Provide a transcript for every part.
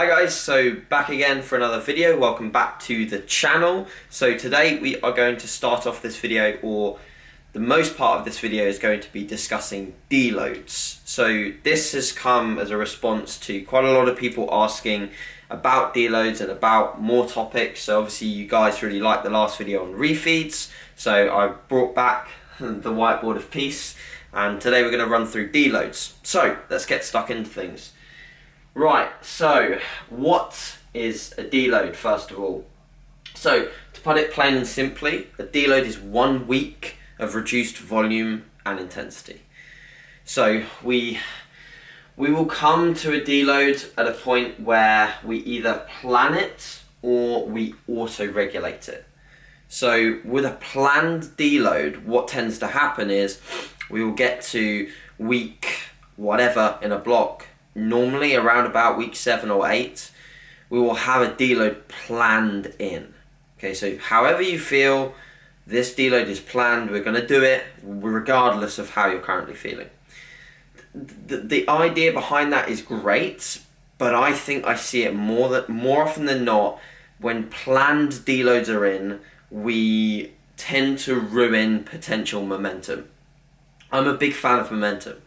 Hi guys, so back again for another video. Welcome back to the channel. So today we are going to start off this video, or the most part of this video is going to be discussing deloads. So this has come as a response to quite a lot of people asking about deloads and about more topics. So obviously you guys really liked the last video on refeeds, so I brought back the whiteboard of peace, and today we're going to run through deloads. So let's get stuck into things. Right, so what is a deload first of all? So to put it plain and simply, a deload is 1 week of reduced volume and intensity. So we will come to a deload at a point where we either plan it or we auto-regulate it. So with a planned deload, what tends to happen is we will get to week whatever in a block, normally around about week 7 or 8, we will have a deload planned in. Okay, so however you feel, this deload is planned, we're going to do it regardless of how you're currently feeling. The idea behind that is great, but I think I see it more often than not, when planned deloads are in, we tend to ruin potential momentum. I'm a big fan of momentum.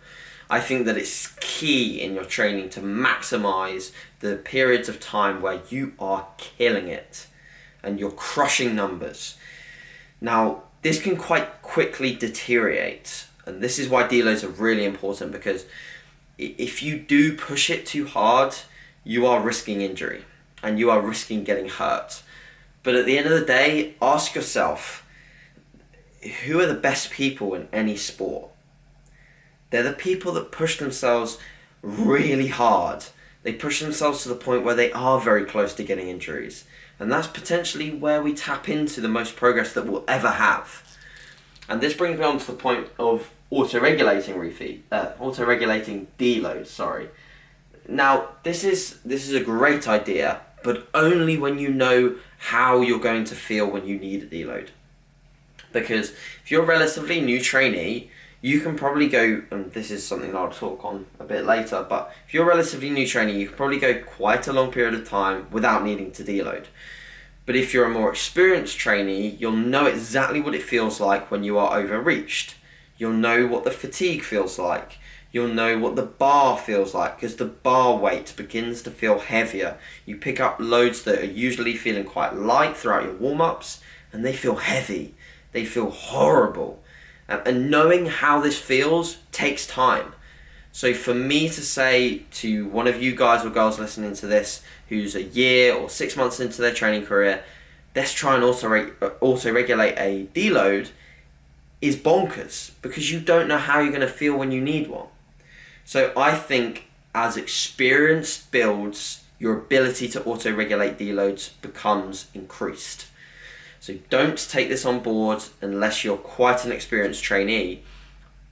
I think that it's key in your training to maximize the periods of time where you are killing it and you're crushing numbers. Now, this can quite quickly deteriorate, and this is why deloads are really important, because if you do push it too hard, you are risking injury and you are risking getting hurt. But at the end of the day, ask yourself, who are the best people in any sport? They're the people that push themselves really hard. They push themselves to the point where they are very close to getting injuries. And that's potentially where we tap into the most progress that we'll ever have. And this brings me on to the point of auto-regulating deloads. Now, this is a great idea, but only when you know how you're going to feel when you need a deload. Because if you're a relatively new trainee, you can probably go, and this is something I'll talk on a bit later, but if you're a relatively new trainee, you can probably go quite a long period of time without needing to deload. But if you're a more experienced trainee, you'll know exactly what it feels like when you are overreached. You'll know what the fatigue feels like. You'll know what the bar feels like, because the bar weight begins to feel heavier. You pick up loads that are usually feeling quite light throughout your warm-ups, and they feel heavy. They feel horrible. And knowing how this feels takes time. So for me to say to one of you guys or girls listening to this who's a year or 6 months into their training career, let's try and auto-regulate a deload, is bonkers, because you don't know how you're going to feel when you need one. So I think as experience builds, your ability to auto-regulate deloads becomes increased. So don't take this on board unless you're quite an experienced trainee.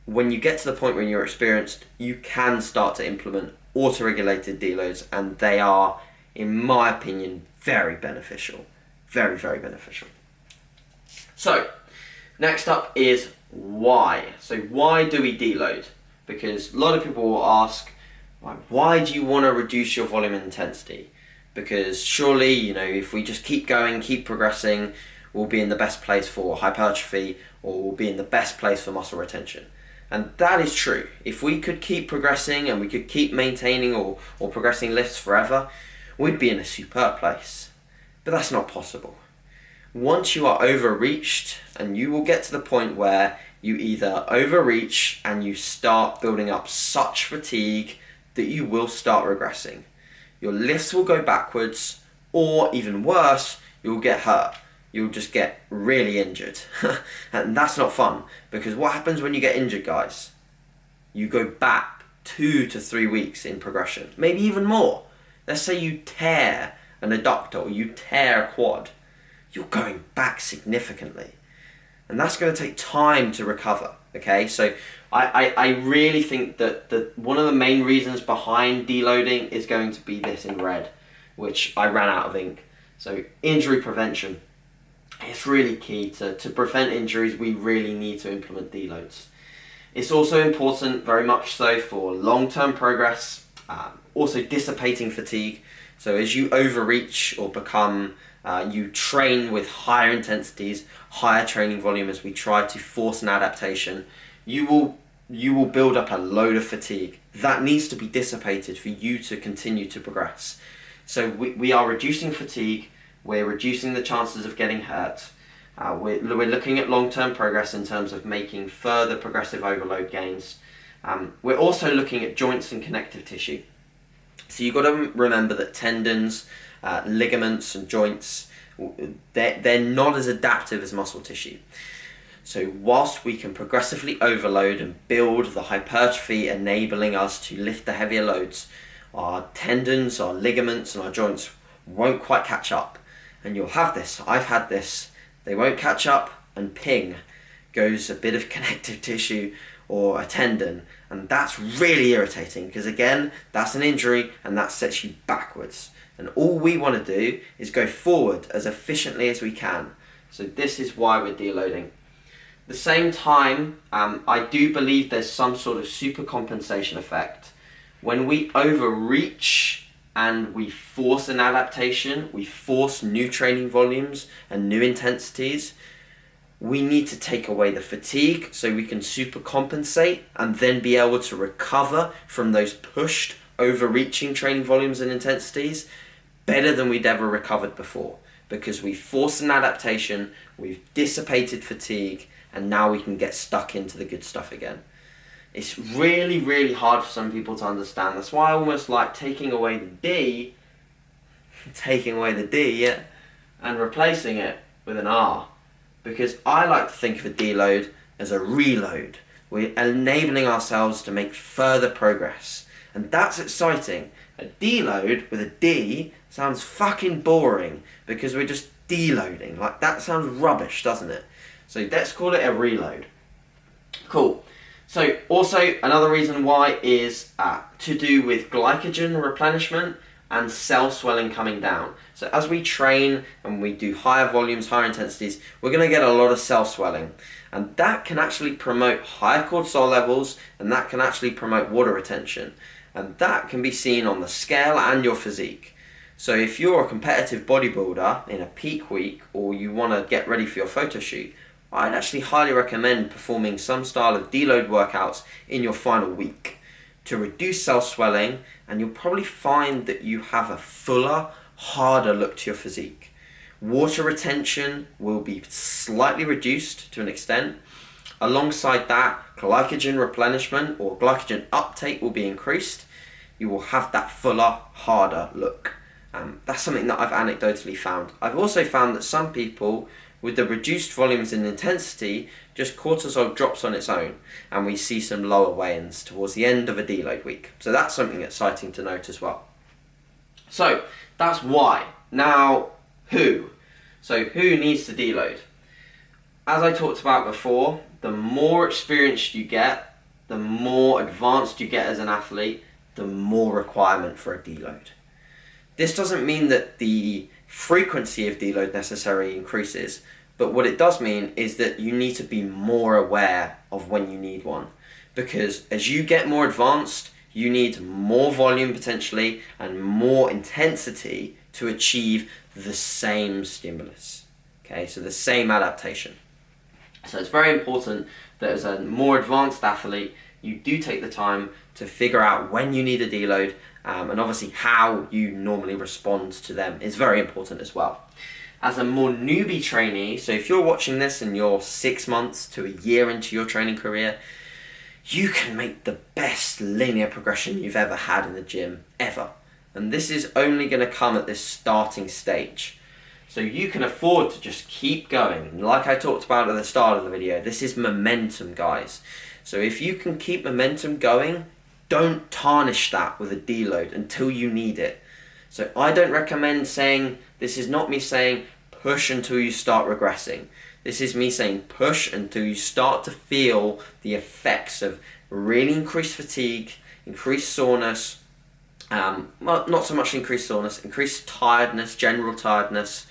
When you get to the point when you're experienced, you can start to implement auto-regulated deloads, and they are, in my opinion, very beneficial. Very, very beneficial. So, next up is why. So why do we deload? Because a lot of people will ask, why do you want to reduce your volume and intensity? Because surely, if we just keep going, keep progressing, we'll be in the best place for hypertrophy, or we'll be in the best place for muscle retention. And that is true. If we could keep progressing and we could keep maintaining or progressing lifts forever, we'd be in a superb place. But that's not possible. Once you are overreached, and you will get to the point where you either overreach and you start building up such fatigue that you will start regressing. Your lifts will go backwards, or even worse, you'll get hurt. You'll just get really injured. And that's not fun, because what happens when you get injured, guys? You go back 2 to 3 weeks in progression, maybe even more. Let's say you tear an adductor or you tear a quad. You're going back significantly. And that's going to take time to recover, okay? So I really think that one of the main reasons behind deloading is going to be this in red, which I ran out of ink. So injury prevention. It's really key. To prevent injuries, we really need to implement deloads. It's also important, very much so, for long-term progress, also dissipating fatigue. So as you overreach or become, you train with higher intensities, higher training volume as we try to force an adaptation, you will build up a load of fatigue. That needs to be dissipated for you to continue to progress. So we are reducing fatigue, we're reducing the chances of getting hurt, we're looking at long-term progress in terms of making further progressive overload gains. We're also looking at joints and connective tissue. So you've got to remember that tendons, ligaments and joints, they're not as adaptive as muscle tissue. So whilst we can progressively overload and build the hypertrophy enabling us to lift the heavier loads, our tendons, our ligaments and our joints won't quite catch up. And you'll have this, I've had this, they won't catch up and ping goes a bit of connective tissue or a tendon, and that's really irritating because again, that's an injury and that sets you backwards. And all we want to do is go forward as efficiently as we can. So this is why we're deloading. At the same time, I do believe there's some sort of super compensation effect. When we overreach and we force an adaptation, we force new training volumes and new intensities, we need to take away the fatigue so we can super compensate and then be able to recover from those pushed, overreaching training volumes and intensities better than we'd ever recovered before. Because we forced an adaptation, we've dissipated fatigue, and now we can get stuck into the good stuff again. It's really, really hard for some people to understand. That's why I almost like taking away the D, and replacing it with an R. Because I like to think of a deload as a reload. We're enabling ourselves to make further progress. And that's exciting. A deload with a D sounds fucking boring because we're just deloading. Like, that sounds rubbish, doesn't it? So let's call it a reload. Cool. So also another reason why is to do with glycogen replenishment and cell swelling coming down. So as we train and we do higher volumes, higher intensities, we're going to get a lot of cell swelling. And that can actually promote higher cortisol levels, and that can actually promote water retention. And that can be seen on the scale and your physique. So if you're a competitive bodybuilder in a peak week, or you want to get ready for your photo shoot, I'd actually highly recommend performing some style of deload workouts in your final week to reduce cell swelling, and you'll probably find that you have a fuller, harder look to your physique. Water retention will be slightly reduced to an extent. Alongside that, glycogen replenishment or glycogen uptake will be increased. You will have that fuller, harder look. That's something that I've anecdotally found. I've also found that some people with the reduced volumes and intensity, just cortisol drops on its own, and we see some lower weigh-ins towards the end of a deload week. So that's something exciting to note as well. So that's why. Now, who? So who needs to deload? As I talked about before, the more experienced you get, the more advanced you get as an athlete, the more requirement for a deload. This doesn't mean that the frequency of deload necessarily increases, but what it does mean is that you need to be more aware of when you need one, because as you get more advanced, you need more volume potentially and more intensity to achieve the same stimulus. Okay, so the same adaptation. So it's very important that as a more advanced athlete, you do take the time to figure out when you need a deload, and obviously how you normally respond to them is very important as well. As a more newbie trainee, so if you're watching this and you're 6 months to a year into your training career, you can make the best linear progression you've ever had in the gym, ever. And this is only going to come at this starting stage. So you can afford to just keep going. Like I talked about at the start of the video, this is momentum, guys. So if you can keep momentum going, don't tarnish that with a deload until you need it. So I don't recommend saying, this is not me saying push until you start regressing. This is me saying push until you start to feel the effects of really increased fatigue, increased soreness, well, not so much increased soreness, increased tiredness, general tiredness,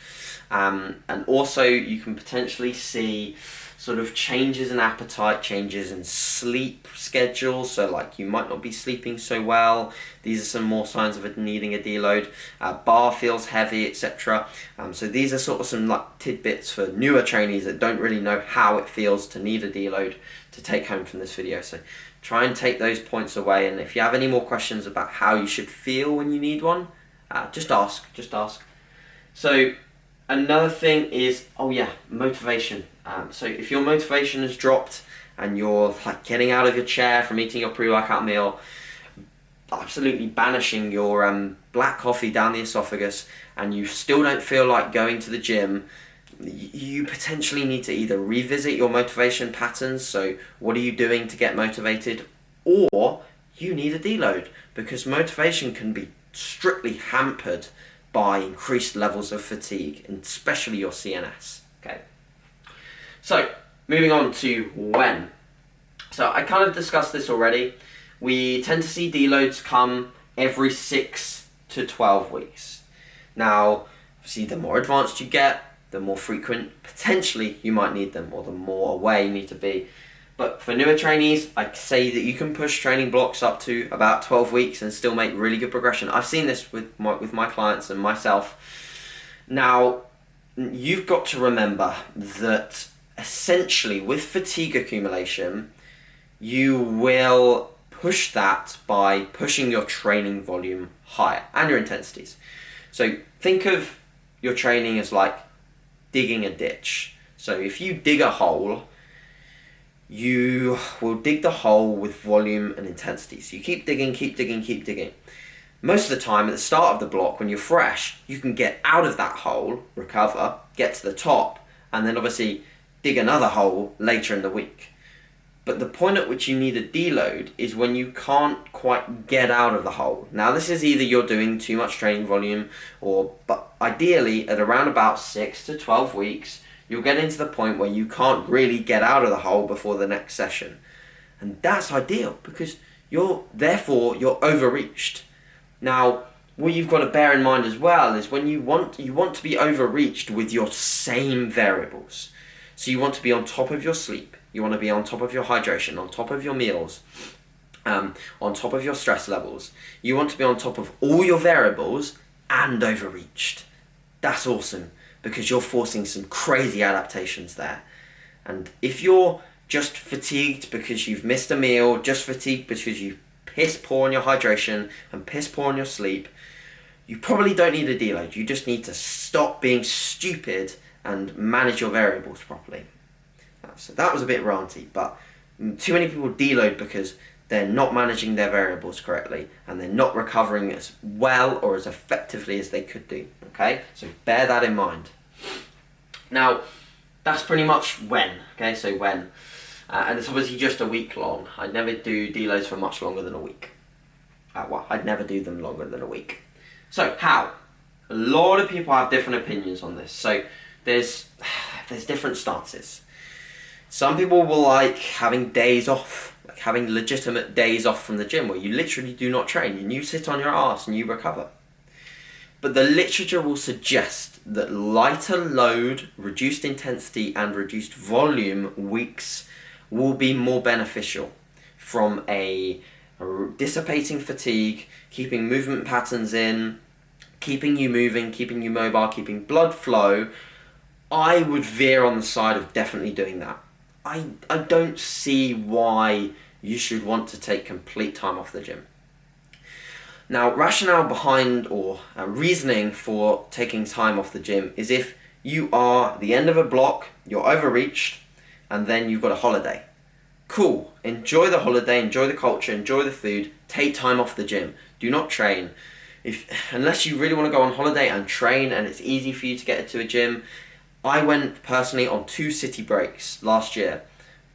and also you can potentially see sort of changes in appetite, changes in sleep schedule, so like you might not be sleeping so well. These are some more signs of needing a deload. Bar feels heavy, etc. So these are sort of some like tidbits for newer trainees that don't really know how it feels to need a deload to take home from this video. So try and take those points away, and if you have any more questions about how you should feel when you need one, just ask. So another thing is, motivation. So if your motivation has dropped and you're like getting out of your chair from eating your pre-workout meal, absolutely banishing your black coffee down the esophagus, and you still don't feel like going to the gym, you potentially need to either revisit your motivation patterns, so what are you doing to get motivated, or you need a deload, because motivation can be strictly hampered by increased levels of fatigue, and especially your CNS. Okay. So moving on to when. So I kind of discussed this already. We tend to see deloads come every 6 to 12 weeks. Now, obviously, the more advanced you get, the more frequent potentially you might need them, or the more aware you need to be. But for newer trainees, I say that you can push training blocks up to about 12 weeks and still make really good progression. I've seen this with my clients and myself. Now, you've got to remember that essentially with fatigue accumulation, you will push that by pushing your training volume higher and your intensities. So think of your training as like digging a ditch. So if you dig a hole, you will dig the hole with volume and intensity. So you keep digging. Most of the time at the start of the block, when you're fresh, you can get out of that hole, recover, get to the top, and then obviously dig another hole later in the week. But the point at which you need a deload is when you can't quite get out of the hole. Now this is either you're doing too much training volume, but ideally at around about 6 to 12 weeks, you'll get into the point where you can't really get out of the hole before the next session. And that's ideal, because you're overreached. Now, what you've got to bear in mind as well is when you want to be overreached with your same variables. So you want to be on top of your sleep, you want to be on top of your hydration, on top of your meals, on top of your stress levels. You want to be on top of all your variables and overreached. That's awesome, because you're forcing some crazy adaptations there. And if you're just fatigued because you've missed a meal, just fatigued because you've piss poor on your hydration and piss poor on your sleep, you probably don't need a deload. You just need to stop being stupid and manage your variables properly. So that was a bit ranty, but too many people deload because they're not managing their variables correctly and they're not recovering as well or as effectively as they could do. Okay, so bear that in mind. Now, that's pretty much when. Okay, so when. And it's obviously just a week long. I never do deloads for much longer than a week. I'd never do them longer than a week. So, how? A lot of people have different opinions on this. So, there's different stances. Some people will like having days off, like having legitimate days off from the gym where you literally do not train and you sit on your ass and you recover. But the literature will suggest that lighter load, reduced intensity and reduced volume weeks will be more beneficial from a dissipating fatigue, keeping movement patterns in, keeping you moving, keeping you mobile, keeping blood flow. I would veer on the side of definitely doing that. I don't see why you should want to take complete time off the gym. Now, rationale behind or reasoning for taking time off the gym is if you are at the end of a block, you're overreached, and then you've got a holiday. Cool, enjoy the holiday, enjoy the culture, enjoy the food, take time off the gym. Do not train. Unless you really want to go on holiday and train and it's easy for you to get to a gym. I went personally on 2 city breaks last year.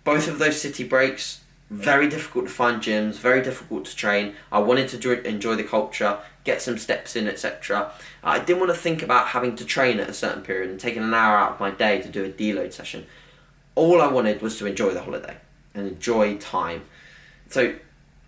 Both of those city breaks, very difficult to find gyms, very difficult to train. I wanted to enjoy the culture, get some steps in, etc. I didn't want to think about having to train at a certain period and taking an hour out of my day to do a deload session. All I wanted was to enjoy the holiday and enjoy time. So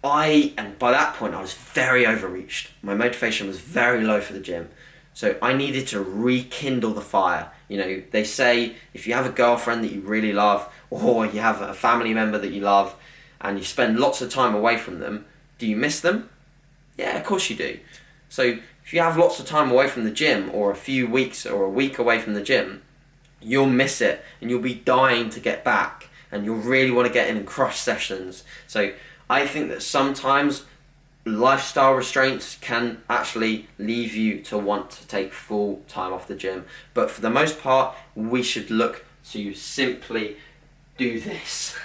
and by that point I was very overreached. My motivation was very low for the gym. So I needed to rekindle the fire. They say if you have a girlfriend that you really love, or you have a family member that you love, and you spend lots of time away from them, do you miss them? Yeah, of course you do. So if you have lots of time away from the gym, or a few weeks or a week away from the gym, you'll miss it and you'll be dying to get back, and you'll really want to get in and crush sessions. So I think that sometimes lifestyle restraints can actually leave you to want to take full time off the gym. But for the most part, we should look to simply do this.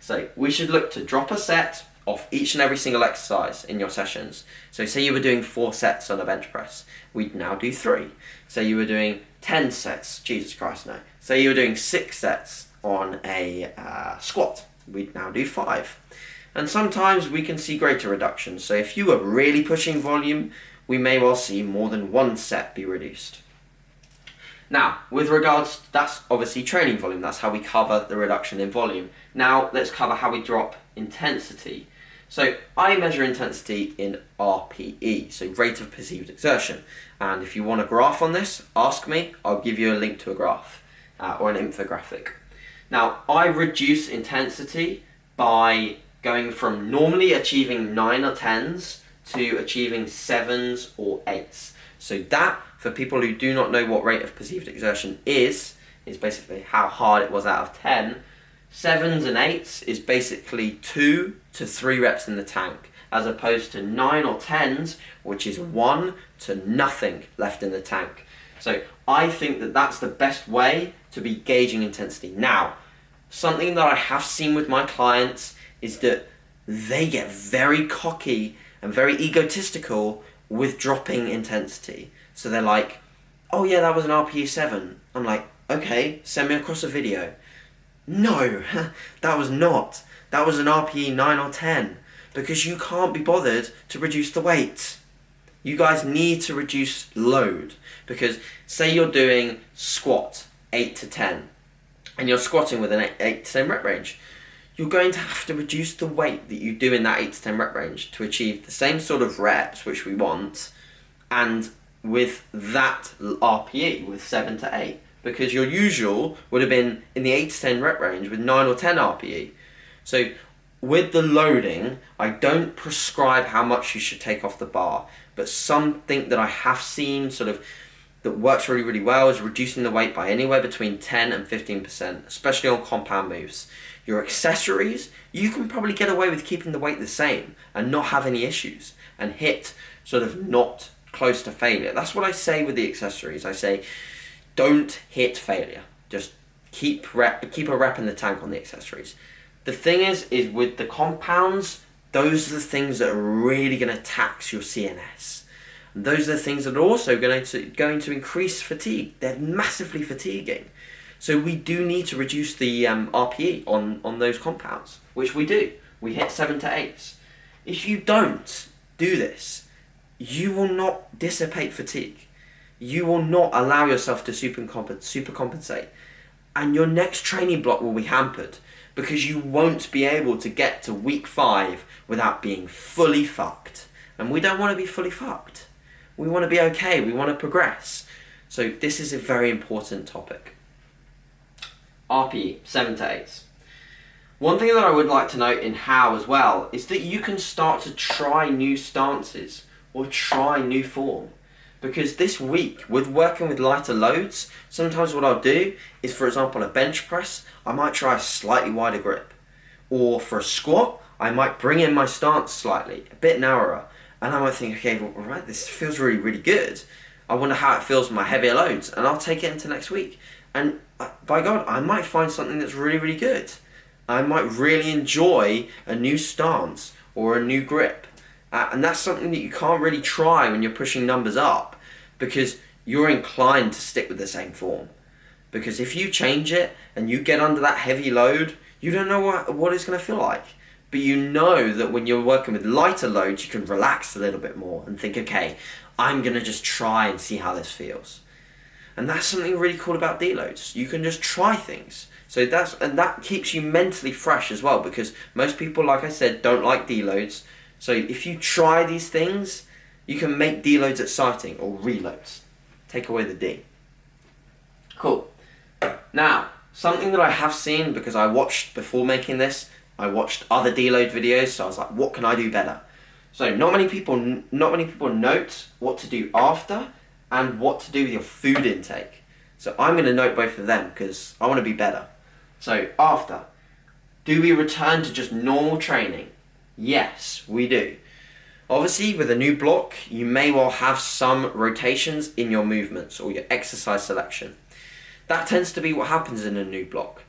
So we should look to drop a set off each and every single exercise in your sessions. So say you were doing 4 sets on a bench press, we'd now do 3. Say you were doing 10 sets, Jesus Christ no. Say you were doing 6 sets on a squat, we'd now do 5. And sometimes we can see greater reductions. So if you are really pushing volume, we may well see more than 1 set be reduced. Now, with regards, that's obviously training volume. That's how we cover the reduction in volume. Now, let's cover how we drop intensity. So I measure intensity in RPE, so rate of perceived exertion. And if you want a graph on this, ask me. I'll give you a link to a graph or an infographic. Now, I reduce intensity by going from normally achieving 9 or 10s to achieving 7s or 8s. So that, for people who do not know what rate of perceived exertion is basically how hard it was out of 10. 7s and 8s is basically 2 to 3 reps in the tank, as opposed to 9 or 10s, which is 1 to nothing left in the tank. So I think that that's the best way to be gauging intensity. Now, something that I have seen with my clients is that they get very cocky and very egotistical with dropping intensity. So they're like, oh yeah, that was an RPE 7. I'm like, okay, send me across a video. No, that was not. That was an RPE 9 or 10, because you can't be bothered to reduce the weight. You guys need to reduce load, because say you're doing squat 8 to 10 and you're squatting with an 8 to 10 rep range. You're going to have to reduce the weight that you do in that 8 to 10 rep range to achieve the same sort of reps which we want, and with that RPE, with 7 to 8. Because your usual would have been in the 8 to 10 rep range with 9 or 10 RPE. So with the loading, I don't prescribe how much you should take off the bar, but something that I have seen sort of that works really, really well is reducing the weight by anywhere between 10 and 15%, especially on compound moves. Your accessories, you can probably get away with keeping the weight the same and not have any issues and hit sort of not close to failure. That's what I say with the accessories. I say, don't hit failure. Just keep a rep in the tank on the accessories. The thing is with the compounds, those are the things that are really going to tax your CNS. And those are the things that are also going to increase fatigue. They're massively fatiguing. So we do need to reduce the RPE on those compounds, which we do. We hit 7 to 8s. If you don't do this, you will not dissipate fatigue. You will not allow yourself to supercompensate. And your next training block will be hampered, because you won't be able to get to week 5 without being fully fucked. And we don't want to be fully fucked. We want to be okay. We want to progress. So this is a very important topic. RPE, 7 to 8s. One thing that I would like to note in how as well is that you can start to try new stances or try new form. Because this week, with working with lighter loads, sometimes what I'll do is, for example, a bench press, I might try a slightly wider grip. Or for a squat, I might bring in my stance slightly, a bit narrower. And I might think, okay, well, right, this feels really, really good. I wonder how it feels with my heavier loads. And I'll take it into next week. And by God, I might find something that's really, really good. I might really enjoy a new stance or a new grip. And that's something that you can't really try when you're pushing numbers up, because you're inclined to stick with the same form. Because if you change it and you get under that heavy load, you don't know what it's going to feel like. But you know that when you're working with lighter loads, you can relax a little bit more and think, okay, I'm going to just try and see how this feels. And that's something really cool about Deloads. You can just try things. So that keeps you mentally fresh as well, because most people, like I said, don't like Deloads. So if you try these things, you can make deloads exciting, or reloads. take away the D. Cool. Now, something that I have seen, because I watched, before making this, I watched other deload videos, so I was like, what can I do better? So not many people note what to do after and what to do with your food intake. So I'm going to note both of them because I want to be better. So after, do we return to just normal training? Yes, we do. Obviously, with a new block, you may well have some rotations in your movements or your exercise selection. That tends to be what happens in a new block.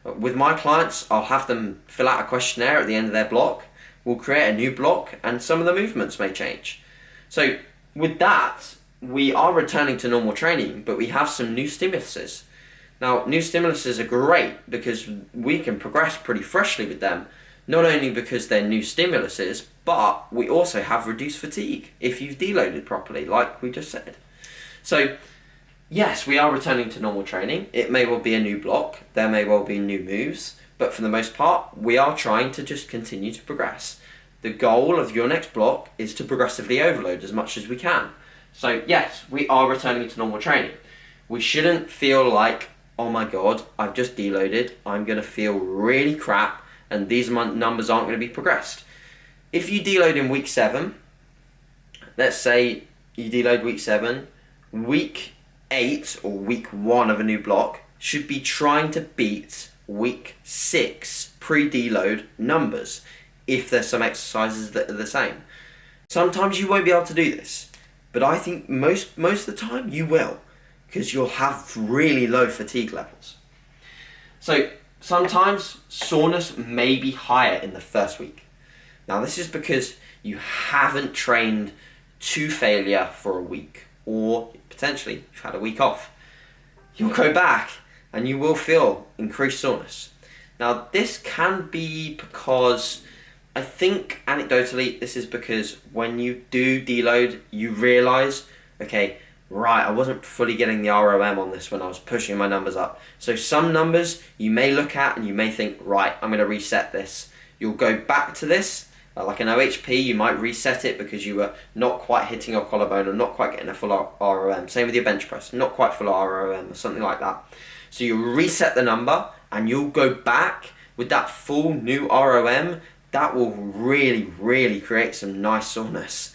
With my clients, I'll have them fill out a questionnaire at the end of their block. We'll create a new block and some of the movements may change. So with that, we are returning to normal training, but we have some new stimuluses. Now, new stimuluses are great because we can progress pretty freshly with them, not only because they're new stimuluses, but we also have reduced fatigue if you've deloaded properly, like we just said. So yes, we are returning to normal training. It may well be a new block, there may well be new moves, but for the most part, we are trying to just continue to progress. The goal of your next block is to progressively overload as much as we can. So yes, we are returning to normal training. We shouldn't feel like, oh my god, I've just deloaded, I'm going to feel really crap, and these numbers aren't going to be progressed. If you deload in week 7, let's say you deload week 7, week 8 or week 1 of a new block should be trying to beat week 6 pre-deload numbers if there's some exercises that are the same. Sometimes you won't be able to do this, but I think most of the time you will, because you'll have really low fatigue levels. So sometimes soreness may be higher in the first week. Now this is because you haven't trained to failure for a week, or potentially you've had a week off. You'll go back and you will feel increased soreness. Now this can be because, I think anecdotally, this is because when you do deload, you realise, okay, right, I wasn't fully getting the ROM on this when I was pushing my numbers up. So some numbers you may look at and you may think, right, I'm going to reset this. You'll go back to this, like an OHP, you might reset it because you were not quite hitting your collarbone or not quite getting a full ROM. Same with your bench press, not quite full ROM or something like that. So you reset the number and you'll go back with that full new ROM. That will really create some nice soreness,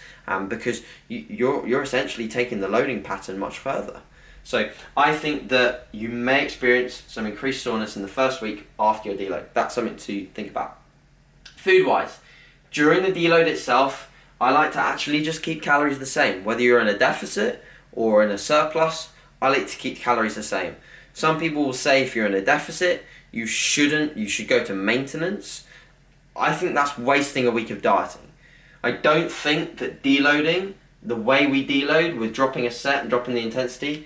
because you're essentially taking the loading pattern much further. So I think that you may experience some increased soreness in the first week after your deload. That's something to think about. Food wise, during the deload itself, I like to actually just keep calories the same. Whether you're in a deficit or in a surplus, I like to keep calories the same. Some people will say if you're in a deficit, you should go to maintenance. I think that's wasting a week of dieting. I don't think that deloading, the way we deload with dropping a set and dropping the intensity,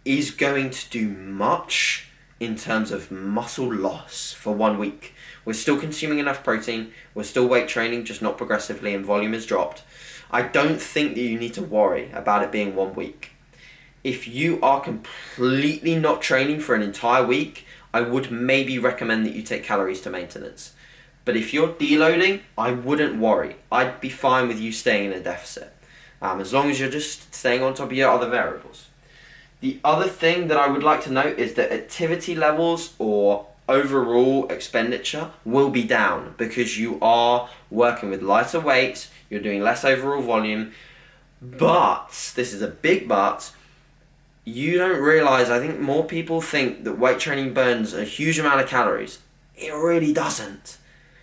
is going to do much in terms of muscle loss for 1 week. We're still consuming enough protein, we're still weight training, just not progressively, and volume is dropped. I don't think that you need to worry about it being 1 week. If you are completely not training for an entire week, I would maybe recommend that you take calories to maintenance. But if you're deloading, I wouldn't worry. I'd be fine with you staying in a deficit, as long as you're just staying on top of your other variables. The other thing that I would like to note is that activity levels or overall expenditure will be down because you are working with lighter weights, you're doing less overall volume, but, this is a big but, you don't realise, I think more people think that weight training burns a huge amount of calories. It really doesn't.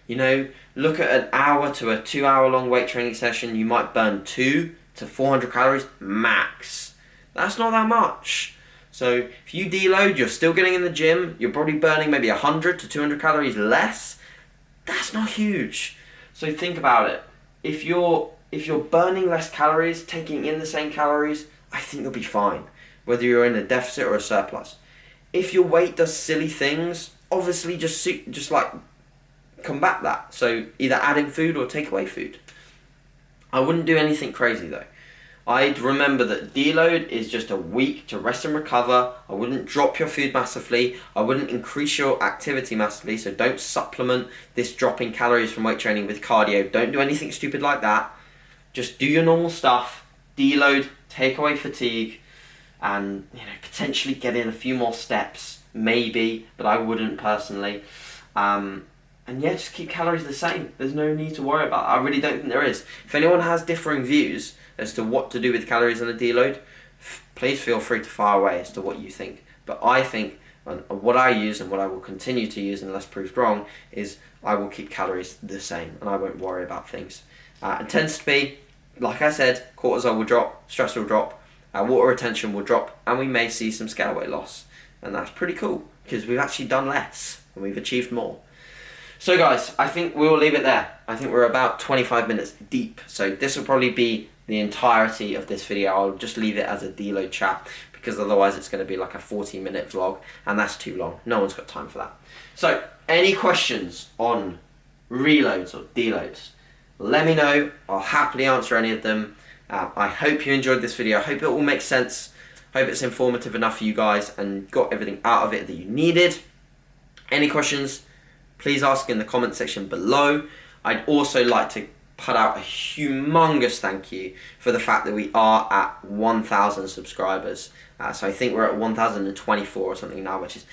You know, look at an hour to a 2 hour long weight training session, you might burn 200 to 400 calories max. That's not that much. So if you deload, you're still getting in the gym, you're probably burning maybe 100 to 200 calories less. That's not huge. So think about it. If you're burning less calories, taking in the same calories, I think you'll be fine, whether you're in a deficit or a surplus. If your weight does silly things, obviously just like combat that. So either add in food or take away food. I wouldn't do anything crazy though. I'd remember that deload is just a week to rest and recover. I wouldn't drop your food massively. I wouldn't increase your activity massively. So don't supplement this drop in calories from weight training with cardio. Don't do anything stupid like that. Just do your normal stuff. Deload, take away fatigue, and potentially get in a few more steps, maybe, but I wouldn't personally. And yeah, just keep calories the same. There's no need to worry about it. I really don't think there is. If anyone has differing views as to what to do with calories on a deload, please feel free to fire away as to what you think. But I think what I use and what I will continue to use unless proved wrong is I will keep calories the same and I won't worry about things. It tends to be, like I said, cortisol will drop, stress will drop, water retention will drop, and we may see some scale weight loss. And that's pretty cool because we've actually done less and we've achieved more. So guys, I think we will leave it there. I think we're about 25 minutes deep. So this will probably be the entirety of this video. I'll just leave it as a deload chat because otherwise it's going to be like a 40-minute vlog and that's too long. No one's got time for that. So any questions on reloads or deloads, let me know. I'll happily answer any of them. I hope you enjoyed this video. I hope it all makes sense. I hope it's informative enough for you guys and got everything out of it that you needed. Any questions, please ask in the comment section below. I'd also like to put out a humongous thank you for the fact that we are at 1,000 subscribers. So I think we're at 1,024 or something now, which is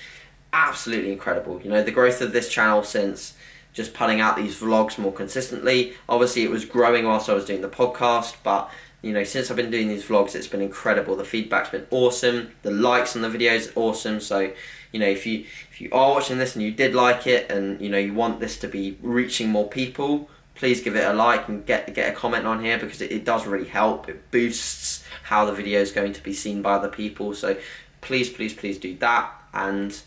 absolutely incredible. The growth of this channel since just putting out these vlogs more consistently. Obviously it was growing whilst I was doing the podcast, but since I've been doing these vlogs, it's been incredible. The feedback's been awesome. The likes on the videos are awesome. So, if you are watching this and you did like it and, you want this to be reaching more people, please give it a like and get a comment on here because it does really help. It boosts how the video is going to be seen by other people. So please, please, please do that. And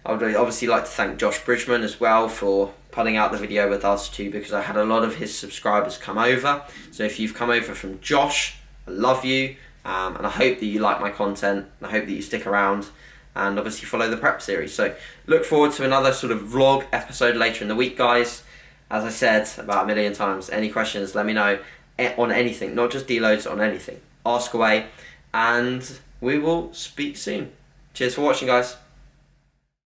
I would obviously like to thank Josh Bridgman as well for putting out the video with us too, because I had a lot of his subscribers come over. So if you've come over from Josh, I love you, and I hope that you like my content, and I hope that you stick around and obviously follow the prep series. So look forward to another sort of vlog episode later in the week, guys. As I said about a million times, any questions, let me know on anything, not just deloads, on anything. Ask away, and we will speak soon. Cheers for watching, guys.